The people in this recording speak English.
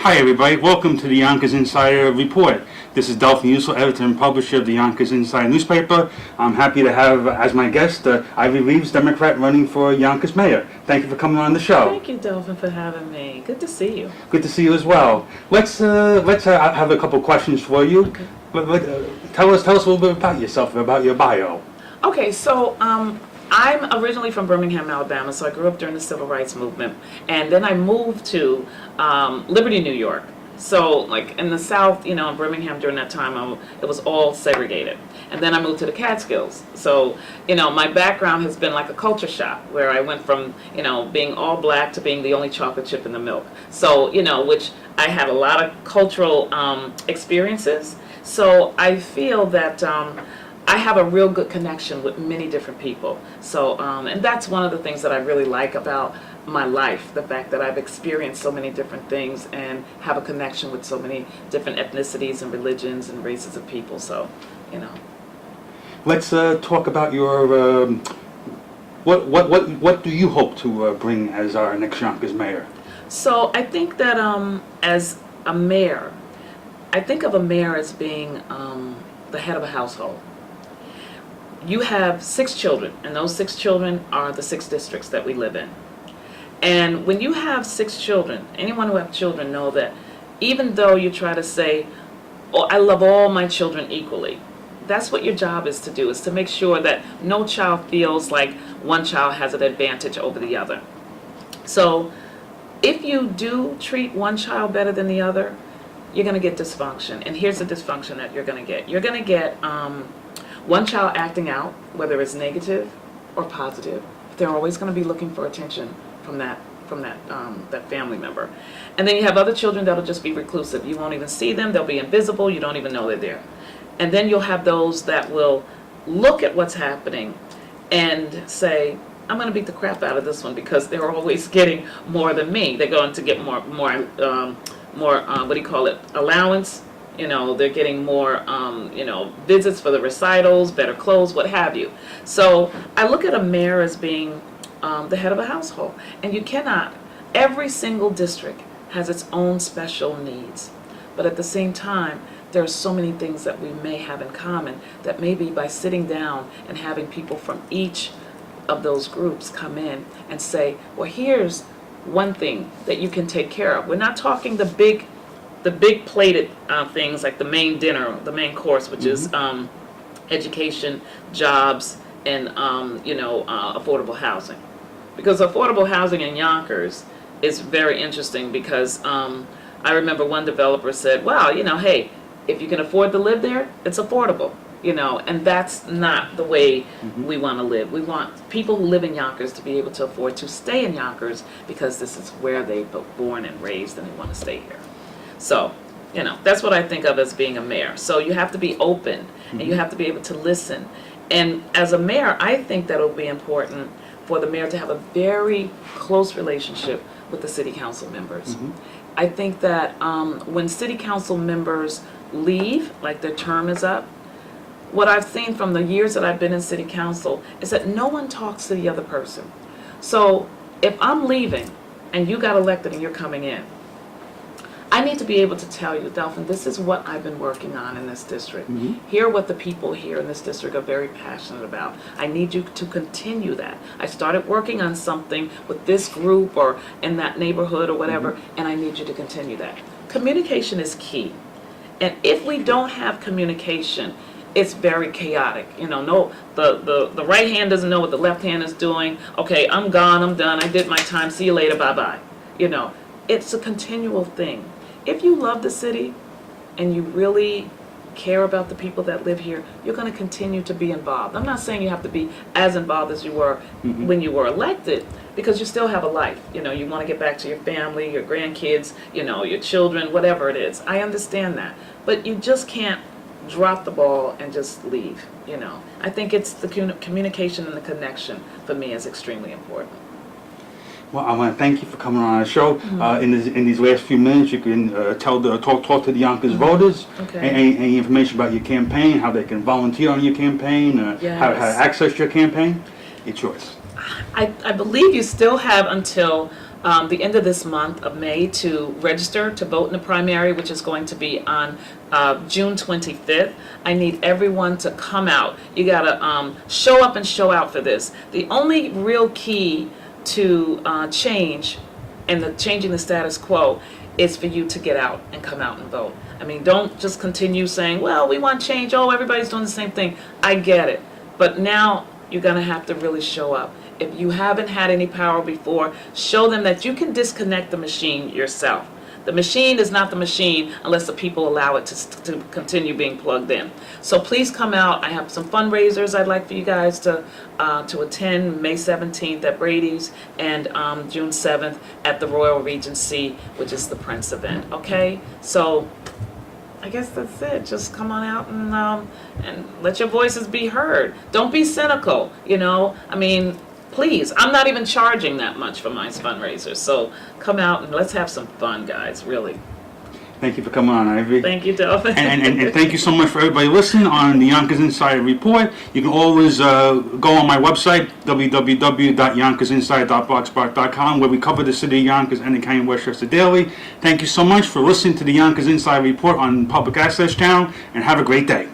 Hi everybody, welcome to the Yonkers Insider Report. This is Delfim, editor and publisher of the Yonkers Insider newspaper. I'm happy to have as my guest Reeves, Democrat running for Yonkers Mayor. Thank you for coming on the show. Thank you, Delfim, for having me. Good to see you. Good to see you as well. Let's have a couple questions for you. Okay. Tell us a little bit about yourself, about your bio. Okay, so I'm originally from Birmingham, Alabama, so I grew up during the Civil Rights Movement, and then I moved to Liberty, New York. So, like in the South, in Birmingham during that time, it was all segregated. And then I moved to the Catskills. So, my background has been like a culture shock, where I went from, being all black to being the only chocolate chip in the milk. So, which I had a lot of cultural experiences. So I feel that I have a real good connection with many different people. So, and that's one of the things that I really like about my life, the fact that I've experienced so many different things and have a connection with so many different ethnicities and religions and races of people. So, Let's talk about your, what do you hope to bring as our next Yonkers mayor? So I think that as a mayor, I think of a mayor as being the head of a household. You have 6 children, and those 6 children are the 6 districts that we live in. And when you have 6 children, anyone who have children know that even though you try to say, oh, I love all my children equally, that's what your job is to do, is to make sure that no child feels like one child has an advantage over the other. So if you do treat one child better than the other, you're going to get dysfunction. And here's the dysfunction that you're going to get. You're going to get one child acting out, whether it's negative or positive. They're always going to be looking for attention from that family member. And then you have other children that'll just be reclusive. You won't even see them. They'll be invisible. You don't even know they're there. And then you'll have those that will look at what's happening and say, I'm going to beat the crap out of this one because they're always getting more than me. They're going to get more what do you call it, allowance. They're getting more, visits for the recitals, better clothes, what have you. So I look at a mayor as being the head of a household. And you cannot, every single district has its own special needs. But at the same time, there are so many things that we may have in common that maybe by sitting down and having people from each of those groups come in and say, well, here's one thing that you can take care of. We're not talking the big plated things like the main dinner, the main course, which is education, jobs, and affordable housing. Because affordable housing in Yonkers is very interesting because I remember one developer said, wow, hey, if you can afford to live there, it's affordable. And that's not the way we want to live. We want people who live in Yonkers to be able to afford to stay in Yonkers because this is where they were born and raised and they want to stay here. So, that's what I think of as being a mayor. So you have to be open and you have to be able to listen. And as a mayor, I think that it'll be important for the mayor to have a very close relationship with the city council members. I think that when city council members leave, like their term is up, what I've seen from the years that I've been in city council is that no one talks to the other person. So if I'm leaving and you got elected and you're coming in, I need to be able to tell you, Delfim, this is what I've been working on in this district. Hear what the people here in this district are very passionate about. I need you to continue that. I started working on something with this group or in that neighborhood or whatever, and I need you to continue that. Communication is key. And if we don't have communication, it's very chaotic. No, the right hand doesn't know what the left hand is doing. Okay, I'm gone, I'm done, I did my time, see you later, bye-bye. It's a continual thing. If you love the city and you really care about the people that live here, you're going to continue to be involved. I'm not saying you have to be as involved as you were when you were elected, because you still have a life. You want to get back to your family, your grandkids, your children, whatever it is. I understand that. But you just can't drop the ball and just leave. I think it's the communication and the connection for me is extremely important. Well, I want to thank you for coming on our show. In these last few minutes, you can talk to the Yonkers voters. Okay. Any information about your campaign, how they can volunteer on your campaign, how to access your campaign. It's yours. I believe you still have until the end of this month of May to register to vote in the primary, which is going to be on June 25th. I need everyone to come out. You gotta show up and show out for this. The only real key to change and changing the status quo is for you to get out and come out and vote. I mean, don't just continue saying, well, we want change. Oh, everybody's doing the same thing. I get it. But now you're going to have to really show up. If you haven't had any power before, show them that you can disconnect the machine yourself. The machine is not the machine unless the people allow it to continue being plugged in. So please come out. I have some fundraisers I'd like for you guys to attend May 17th at Brady's and June 7th at the Royal Regency, which is the Prince event. Okay? So I guess that's it. Just come on out and let your voices be heard. Don't be cynical, you know? I mean, please, I'm not even charging that much for my fundraisers. So come out and let's have some fun, guys, really. Thank you for coming on, Ivy. Thank you, Delfim. And thank you so much for everybody listening on the Yonkers Insider Report. You can always go on my website, www.yonkersinsider.blogspot.com, where we cover the city of Yonkers and the county of Westchester daily. Thank you so much for listening to the Yonkers Insider Report on Public Access Channel, and have a great day.